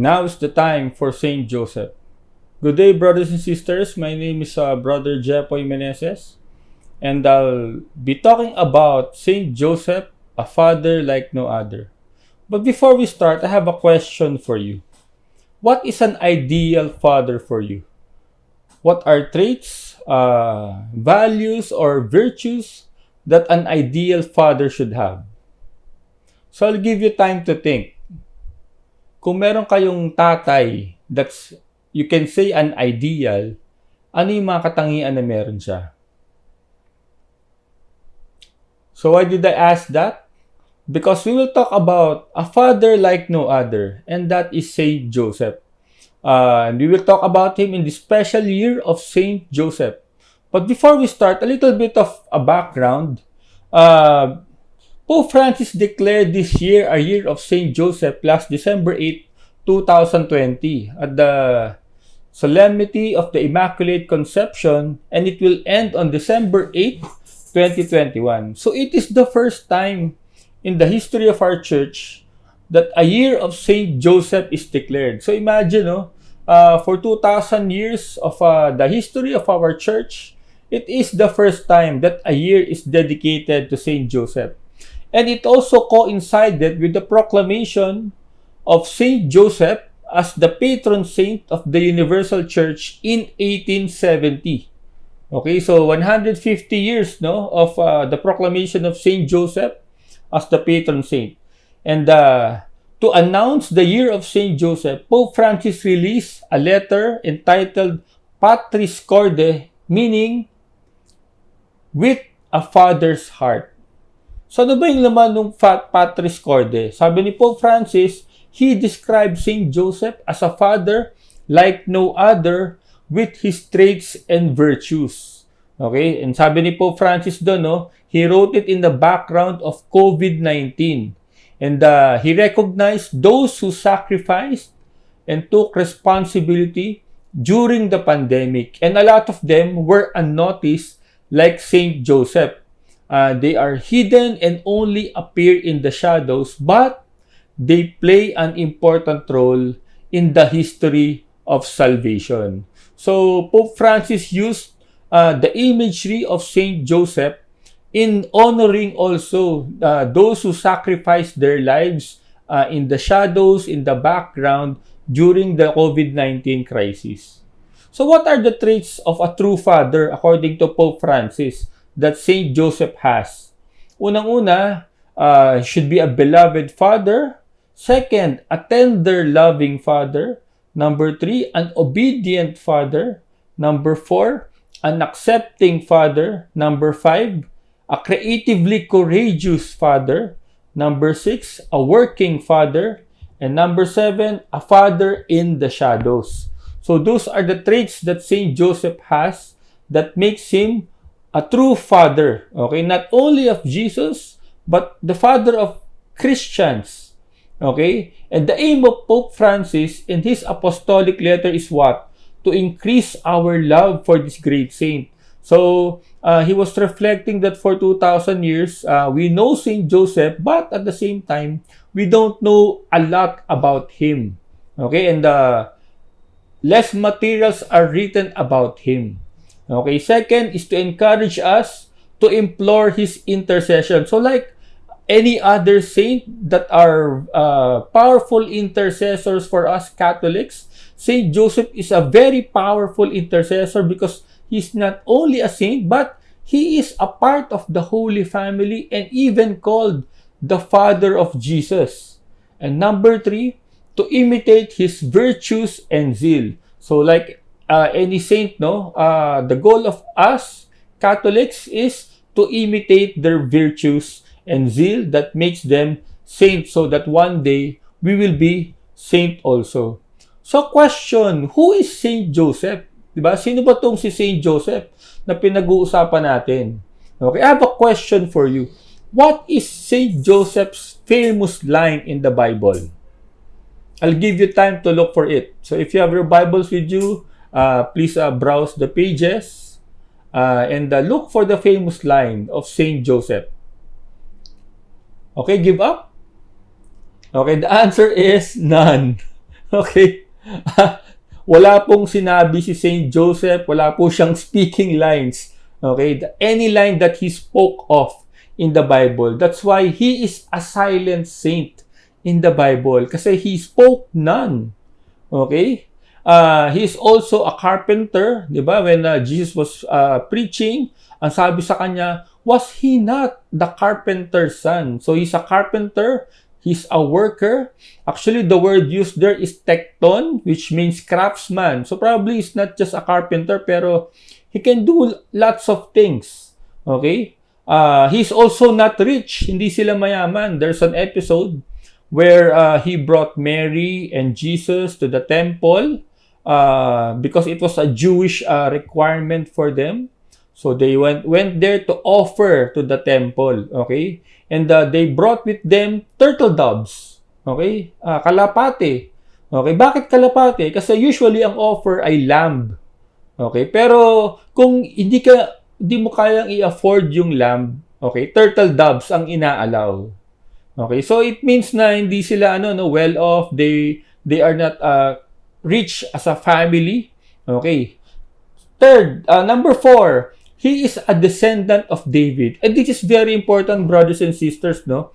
Now is the time for Saint Joseph. Good day, brothers and sisters. My name is Brother Jepoy Meneses, and I'll be talking about Saint Joseph, a father like no other. But before we start, I have a question for you. What is an ideal father for you? What are traits, values, or virtues that an ideal father should have? So I'll give you time to think. Kung meron kayong tatay that's, you can say, an ideal, ano yung mga katangian na meron siya? So why did I ask that? Because we will talk about a father like no other, and that is Saint Joseph. And we will talk about him in the special year of Saint Joseph. But before we start, a little bit of a background. Pope Francis declared this year a year of Saint Joseph last December 8, 2020 at the Solemnity of the Immaculate Conception, and it will end on December 8, 2021. So it is the first time in the history of our church that a year of Saint Joseph is declared. So imagine, for 2,000 years of the history of our church, it is the first time that a year is dedicated to Saint Joseph. And it also coincided with the proclamation of Saint Joseph as the patron saint of the Universal Church in 1870. Okay, so 150 years of the proclamation of Saint Joseph as the patron saint. And to announce the year of Saint Joseph, Pope Francis released a letter entitled Patris Corde, meaning with a father's heart. So ano ba yung laman ng Patris Corde? Sabi ni Pope Francis, he described Saint Joseph as a father like no other with his traits and virtues. Okay? And sabi ni Pope Francis doon, he wrote it in the background of COVID-19. And he recognized those who sacrificed and took responsibility during the pandemic. And a lot of them were unnoticed like Saint Joseph. They are hidden and only appear in the shadows, but they play an important role in the history of salvation. So Pope Francis used the imagery of Saint Joseph in honoring also those who sacrificed their lives in the shadows, in the background during the COVID-19 crisis. So what are the traits of a true father according to Pope Francis that Saint Joseph has? Unang-una, should be a beloved father. Second, a tender, loving father. Number 3, an obedient father. Number 4, an accepting father. Number 5, a creatively courageous father. Number 6, a working father. And number 7, a father in the shadows. So those are the traits that Saint Joseph has that makes him a true father, okay? Not only of Jesus, but the father of Christians, okay? And the aim of Pope Francis in his apostolic letter is what? To increase our love for this great saint. So, he was reflecting that for 2,000 years, we know Saint Joseph, but at the same time, we don't know a lot about him, okay? And less materials are written about him. Okay, second is to encourage us to implore his intercession. So like any other saint that are powerful intercessors for us Catholics, Saint Joseph is a very powerful intercessor because he's not only a saint, but he is a part of the Holy Family and even called the Father of Jesus. And number 3, to imitate his virtues and zeal. So like any saint, the goal of us Catholics is to imitate their virtues and zeal that makes them saints, so that one day we will be saint also. So question, who is Saint Joseph? Diba? Sino ba tong si Saint Joseph na pinag-uusapan natin? Okay, I have a question for you. What is Saint Joseph's famous line in the Bible? I'll give you time to look for it. So if you have your Bibles with you, please browse the pages and look for the famous line of Saint Joseph. Okay, give up? Okay, the answer is none. Okay? Wala pong sinabi si Saint Joseph, wala po siyang speaking lines. Okay? Any line that he spoke of in the Bible. That's why he is a silent saint in the Bible. Kasi he spoke none. Okay? He is also a carpenter. Diba? When Jesus was preaching, ang sabi sa kanya, was he not the carpenter's son? So he's a carpenter. He's a worker. Actually, the word used there is tekton, which means craftsman. So probably he's not just a carpenter, pero he can do lots of things. Okay? He's also not rich. Hindi sila mayaman. There's an episode where he brought Mary and Jesus to the temple because it was a Jewish requirement for them. So they went there to offer to the temple. Okay? And they brought with them turtle doves. Okay? Kalapate. Okay? Bakit kalapate? Kasi usually ang offer ay lamb. Okay? Pero kung hindi mo kayang i-afford yung lamb, okay, turtle doves ang inaalaw. Okay? So it means na hindi sila well off, they are not rich as a family. Okay? Third, number 4, he is a descendant of David. And this is very important, brothers and sisters, no?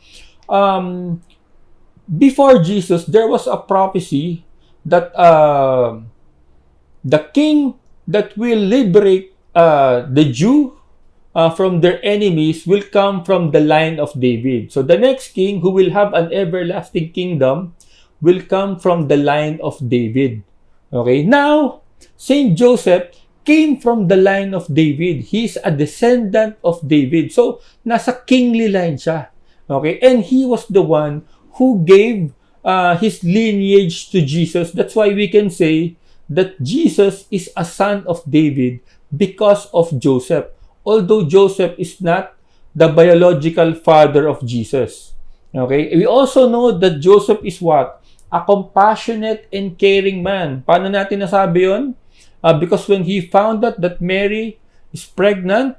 Before Jesus, there was a prophecy that the king that will liberate the Jew from their enemies will come from the line of David. So the next king who will have an everlasting kingdom will come from the line of David. Okay? Now, Saint Joseph came from the line of David. He is a descendant of David. So, nasa kingly line siya. Okay? And he was the one who gave his lineage to Jesus. That's why we can say that Jesus is a son of David because of Joseph. Although Joseph is not the biological father of Jesus. Okay? We also know that Joseph is what? A compassionate and caring man. Paano natin nasabi yun? Because when he found out that Mary is pregnant,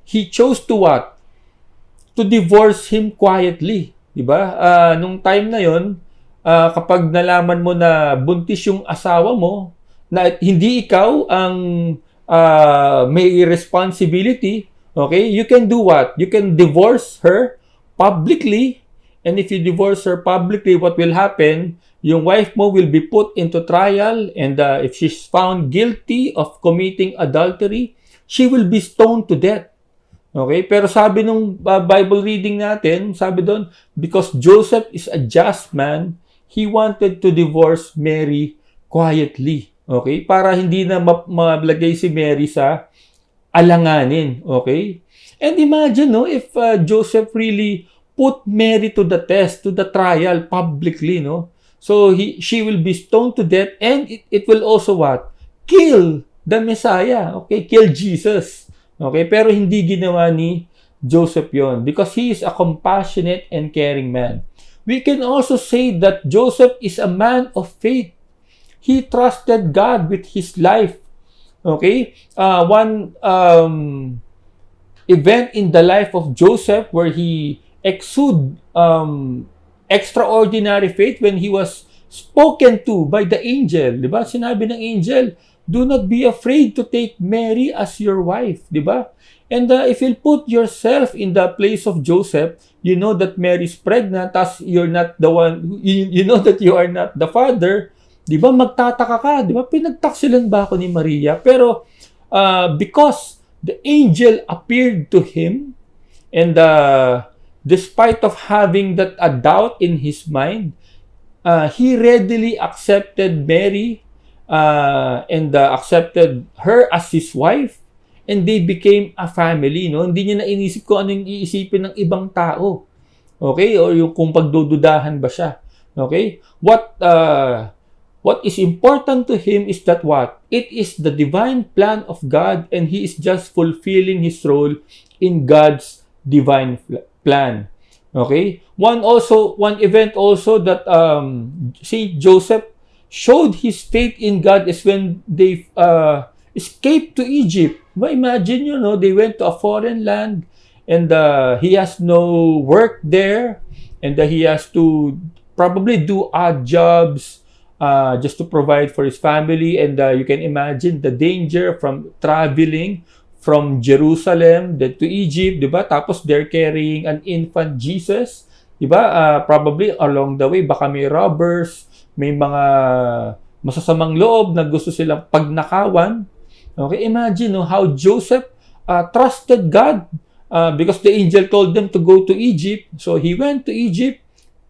he chose to what? To divorce him quietly. Diba? Nung time na yon, kapag nalaman mo na buntis yung asawa mo, na hindi ikaw ang may responsibility, okay, you can do what? You can divorce her publicly. And if you divorce her publicly, what will happen? Yung wife mo will be put into trial, and if she's found guilty of committing adultery, she will be stoned to death. Okay? Pero sabi nung Bible reading natin, sabi doon, because Joseph is a just man, he wanted to divorce Mary quietly. Okay? Para hindi na mablagay si Mary sa alanganin. Okay? And imagine, no, if Joseph really put Mary to the test, to the trial publicly, no? So she will be stoned to death, and it will also what? Kill the Messiah. Okay? Kill Jesus. Okay? Pero hindi ginawa ni Joseph yon because he is a compassionate and caring man. We can also say that Joseph is a man of faith. He trusted God with his life. Okay? One event in the life of Joseph where he exude extraordinary faith when he was spoken to by the angel. Diba? Sinabi ng angel, do not be afraid to take Mary as your wife. Diba? And if you put yourself in the place of Joseph, you know that Mary is pregnant, as you're not the one, you know that you are not the father. Diba? Magtataka ka. Diba? Pinagtaksilan ba ako ni Maria? Pero because the angel appeared to him, and despite of having that a doubt in his mind, he readily accepted Mary and accepted her as his wife, and they became a family. No? Hindi niya na inisip kung ano yung iisipin ng ibang tao. Okay? O yung kung pagdududahan ba siya. Okay? What is important to him is that what? It is the divine plan of God, and he is just fulfilling his role in God's divine plan. Okay? One event also that Saint Joseph showed his faith in God is when they escaped to Egypt. Well, imagine, they went to a foreign land, and he has no work there, and he has to probably do odd jobs, just to provide for his family. And you can imagine the danger from traveling from Jerusalem then to Egypt, di ba? Tapos they're carrying an infant Jesus, di ba? Probably along the way, baka may robbers, may mga masasamang loob na gusto silang pagnakawan. Okay, imagine how Joseph trusted God because the angel told them to go to Egypt. So he went to Egypt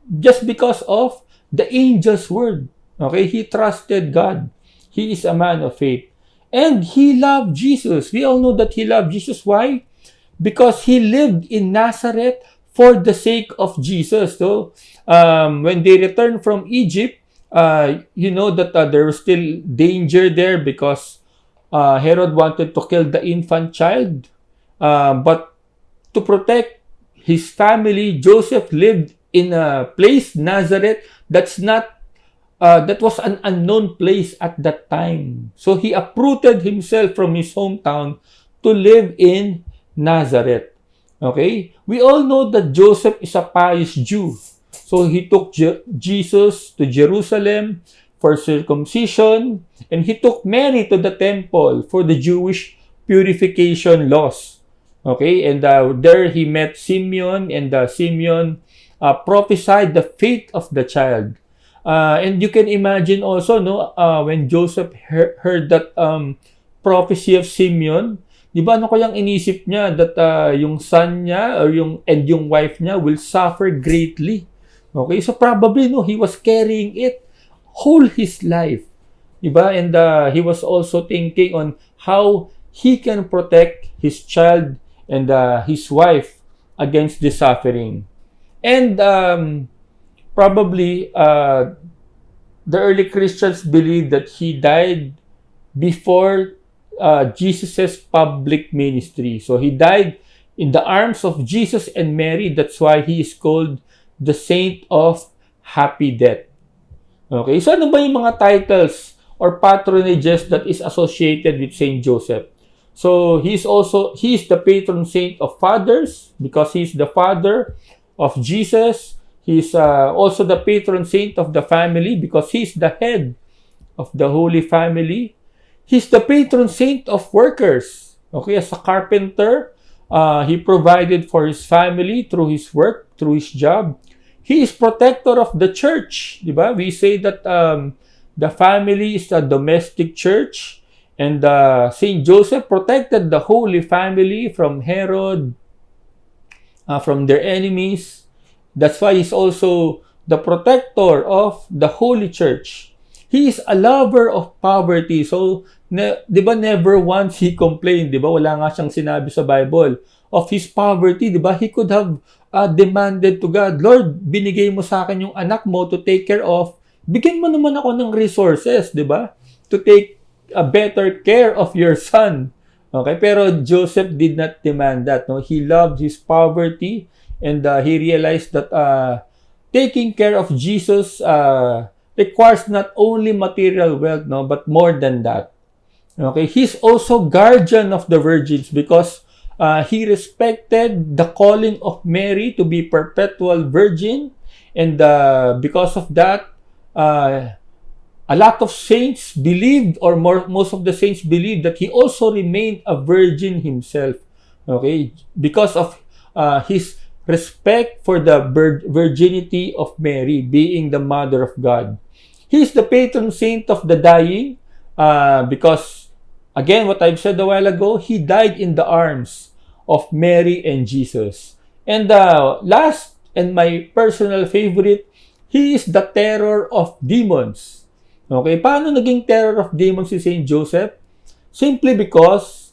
just because of the angel's word. Okay, he trusted God. He is a man of faith. And he loved Jesus. We all know that he loved Jesus. Why? Because he lived in Nazareth for the sake of Jesus. So, when they returned from Egypt, you know that there was still danger there because Herod wanted to kill the infant child. But to protect his family, Joseph lived in a place, Nazareth, that was an unknown place at that time. So he uprooted himself from his hometown to live in Nazareth. Okay? We all know that Joseph is a pious Jew. So he took Jesus to Jerusalem for circumcision, and he took Mary to the temple for the Jewish purification laws. Okay? And there he met Simeon, and Simeon prophesied the fate of the child. And you can imagine also, when Joseph heard that prophecy of Simeon, di ba ano kayang inisip niya that yung son niya or yung wife niya will suffer greatly. Okay, so probably he was carrying it whole his life, di ba? And he was also thinking on how he can protect his child and his wife against the suffering. And probably the early Christians believed that he died before Jesus' public ministry. So he died in the arms of Jesus and Mary. That's why he is called the Saint of Happy Death. Okay, so ano ba yung mga titles or patronages that is associated with Saint Joseph? So he is the patron saint of fathers because he is the father of Jesus. He's also the patron saint of the family because he's the head of the Holy Family. He's the patron saint of workers. Okay, as a carpenter, he provided for his family through his work, through his job. He is protector of the church. Diba? We say that the family is a domestic church, and Saint Joseph protected the Holy Family from Herod, from their enemies. That's why he's also the protector of the Holy Church. He is a lover of poverty. So, di ba never once he complained, di ba? Wala nga siyang sinabi sa Bible of his poverty, di ba? He could have demanded to God, Lord, binigay mo sa akin yung anak mo to take care of. Bigyan mo naman ako ng resources, di ba? To take a better care of your son. Okay? Pero Joseph did not demand that. No? He loved his poverty. And he realized that taking care of Jesus requires not only material wealth, but more than that. Okay, he's also guardian of the virgins because he respected the calling of Mary to be perpetual virgin, and because of that, a lot of saints believed, or most of the saints believed, that he also remained a virgin himself. Okay, because of his respect for the virginity of Mary, being the mother of God. He is the patron saint of the dying because, again, what I've said a while ago, he died in the arms of Mary and Jesus. And last, and my personal favorite, he is the terror of demons. Okay, paano naging terror of demons si Saint Joseph? Simply because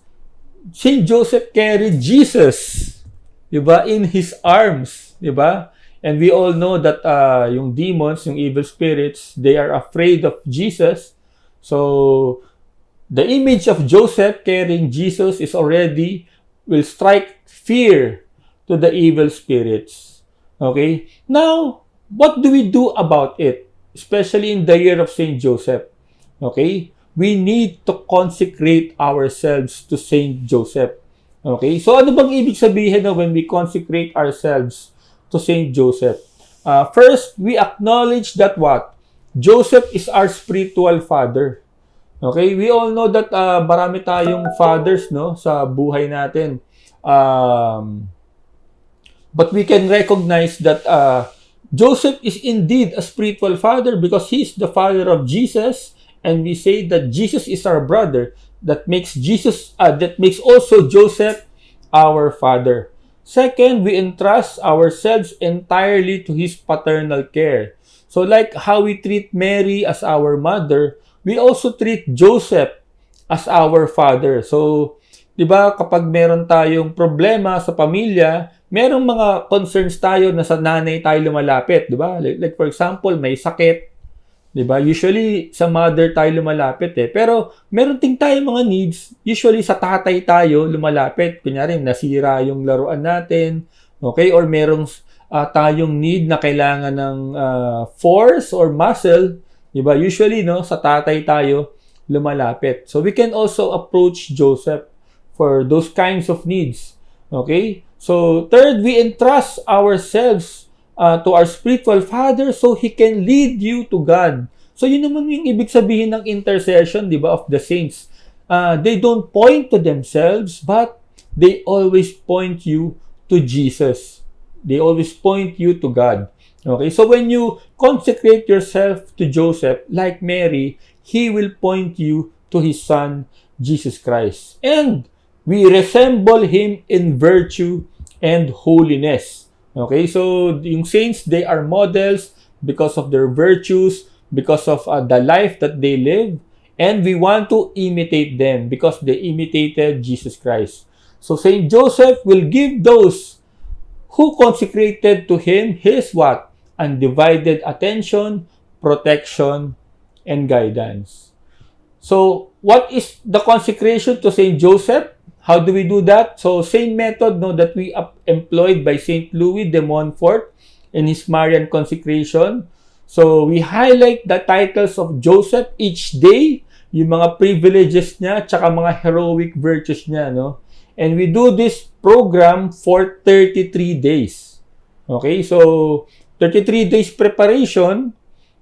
Saint Joseph carried Jesus, diba, in his arms, diba? And we all know that yung demons, yung evil spirits, they are afraid of Jesus. So the image of Joseph carrying Jesus will strike fear to the evil spirits. Okay? Now, what do we do about it? Especially in the year of Saint Joseph. Okay? We need to consecrate ourselves to Saint Joseph. Okay? So, ano bang ibig sabihin na when we consecrate ourselves to Saint Joseph? First, we acknowledge that what? Joseph is our spiritual father. Okay? We all know that marami tayong fathers, no, sa buhay natin. But we can recognize that Joseph is indeed a spiritual father because he is the father of Jesus, and we say that Jesus is our brother. That makes also Joseph our father. Second, we entrust ourselves entirely to his paternal care. So like how we treat Mary as our mother, we also treat Joseph as our father. So, 'di ba, kapag meron tayong problema sa pamilya, merong mga concerns tayo na sa nanay tayo lumalapit, 'di ba? Like for example, may sakit, 'di ba? Usually sa mother tayo lumalapit eh. Pero meron ting tayong mga needs, usually sa tatay tayo lumalapit. Kunyari, nasira yung laruan natin, okay? Or merong tayong need na kailangan ng force or muscle, 'di ba? Usually, no, sa tatay tayo lumalapit. So we can also approach Joseph for those kinds of needs. Okay? So third, we entrust ourselves to our spiritual father so he can lead you to God. So yun naman yung ibig sabihin ng intercession, di ba, of the saints. They don't point to themselves, but they always point you to Jesus. They always point you to God. Okay, so when you consecrate yourself to Joseph, like Mary, he will point you to his son, Jesus Christ. And we resemble him in virtue and holiness. Okay, so yung saints, they are models because of their virtues, because of the life that they live, and we want to imitate them because they imitated Jesus Christ. So Saint Joseph will give those who consecrated to him his what? Undivided attention, protection, and guidance. So, what is the consecration to Saint Joseph? How do we do that? So, same method, no, that we employed by Saint Louis de Montfort in his Marian consecration. So, we highlight the titles of Joseph each day, yung mga privileges niya, tsaka mga heroic virtues niya, no? And we do this program for 33 days. Okay, so 33 days preparation,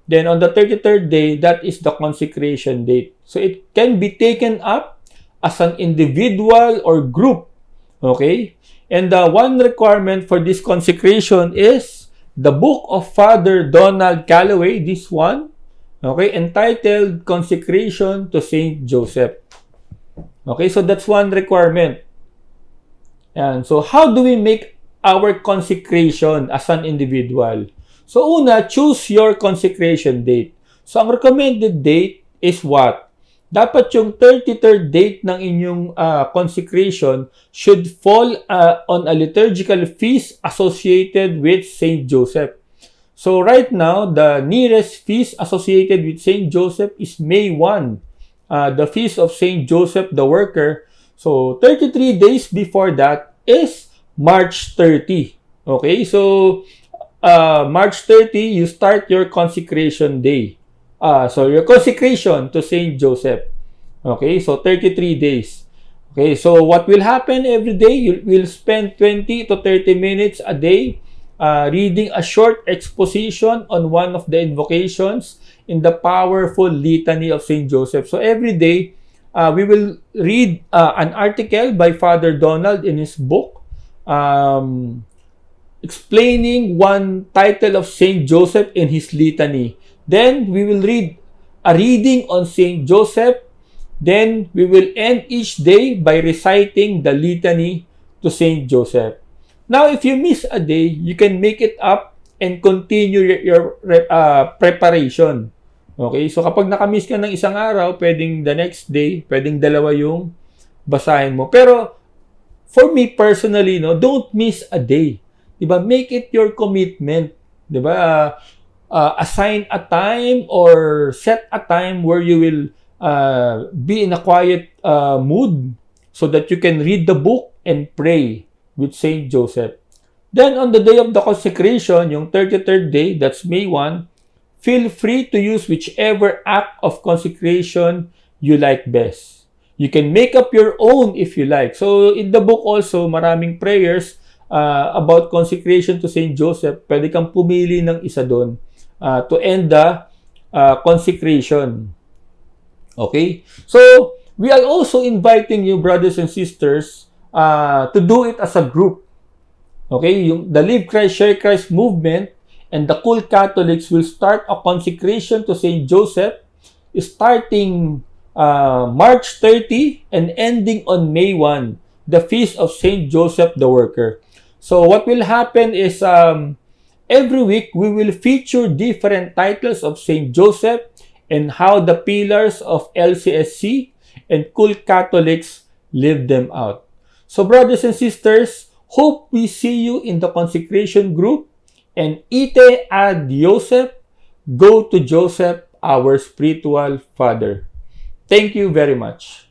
then on the 33rd day, that is the consecration date. So it can be taken up as an individual or group. Okay, and the one requirement for this consecration is the book of Father Donald Calloway, this one, okay, entitled Consecration to Saint Joseph. Okay, so that's one requirement. And so how do we make our consecration as an individual? So una, choose your consecration date. So ang recommended date is what? Dapat yung 33rd date ng inyong consecration should fall on a liturgical feast associated with Saint Joseph. So right now, the nearest feast associated with Saint Joseph is May 1, the feast of Saint Joseph the Worker. So 33 days before that is March 30. Okay, so March 30, you start your consecration day. So your consecration to Saint Joseph. Okay, so 33 days. Okay, so what will happen every day? You will spend 20 to 30 minutes a day reading a short exposition on one of the invocations in the powerful litany of Saint Joseph. So every day, we will read an article by Father Donald in his book, explaining one title of Saint Joseph in his litany. Then we will read a reading on Saint Joseph. Then we will end each day by reciting the litany to Saint Joseph. Now, if you miss a day, you can make it up and continue your preparation. Okay? So kapag nakamiss ka ng isang araw, pwedeng the next day, pwedeng dalawa yung basahin mo. Pero for me personally, no, don't miss a day. Diba? Make it your commitment. Diba? Assign a time or set a time where you will be in a quiet mood so that you can read the book and pray with Saint Joseph. Then on the day of the consecration, yung 33rd day, that's May 1, feel free to use whichever act of consecration you like best. You can make up your own if you like. So in the book also, maraming prayers about consecration to Saint Joseph. Pwede kang pumili ng isa doon to end the consecration. Okay? So, we are also inviting you, brothers and sisters, to do it as a group. Okay? The Live Christ, Share Christ movement and the Cool Catholics will start a consecration to Saint Joseph starting March 30 and ending on May 1, the feast of Saint Joseph the Worker. So what will happen is every week we will feature different titles of Saint Joseph and how the pillars of LCSC and Cool Catholics live them out. So brothers and sisters, hope we see you in the consecration group, and ite ad Joseph, go to Joseph, our spiritual father. Thank you very much.